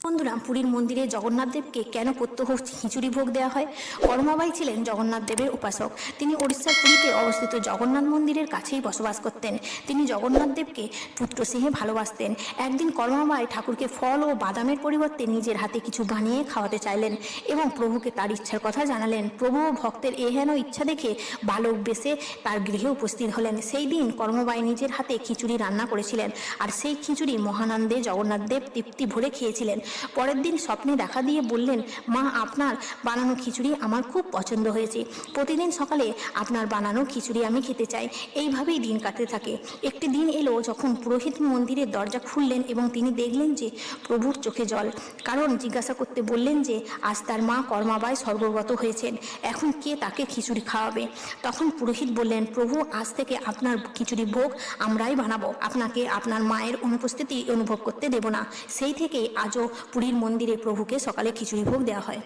বন্ধুরা, পুরীর মন্দিরে জগন্নাথ দেবকে কেন প্রত্যহ খিচুড়ি ভোগ দেওয়া হয়? কর্মাবাই ছিলেন জগন্নাথ দেবের উপাসক। তিনি ওড়িশার পুরীতে অবস্থিত জগন্নাথ মন্দিরের কাছেই বসবাস করতেন। তিনি জগন্নাথ দেবকে পুত্র স্নেহে ভালোবাসতেন। একদিন কর্মাবাই ঠাকুরকে ফল ও বাদামের পরিবর্তে নিজের হাতে কিছু বানিয়ে খাওয়াতে চাইলেন এবং প্রভুকে তার ইচ্ছার কথা জানালেন। প্রভু ভক্তের এহেন ইচ্ছা দেখে বালক বেশে তার গৃহে উপস্থিত হলেন। সেই দিন কর্মাবাই নিজের হাতে খিচুড়ি রান্না করেছিলেন, আর সেই খিচুড়ি মহানন্দে জগন্নাথ দেব তৃপ্তি ভরে খেয়েছিলেন। পরের দিন স্বপ্নে দেখা দিয়ে বললেন, মা, আপনার বানানো খিচুড়ি আমার খুব পছন্দ হয়েছে। প্রতিদিন সকালে আপনার বানানো খিচুড়ি আমি খেতে চাই। এইভাবেই দিন কাটতে থাকে। একটি দিন এলো যখন পুরোহিত মন্দিরের দরজা খুললেন এবং তিনি দেখলেন যে প্রভুর চোখে জল। কারণ জিজ্ঞাসা করতে বললেন যে আজ তার মা কর্মাবাই স্বর্গগত হয়েছেন, এখন কে তাকে খিচুড়ি খাওয়াবে? তখন পুরোহিত বললেন, প্রভু, আজ থেকে আপনার খিচুড়ি ভোগ আমরাই বানাবো, আপনাকে আপনার মায়ের অনুপস্থিতি অনুভব করতে দেব না। সেই থেকেই আজও পুরীর মন্দিরে প্রভুকে সকালে খিচুড়ি ভোগ দেওয়া হয়।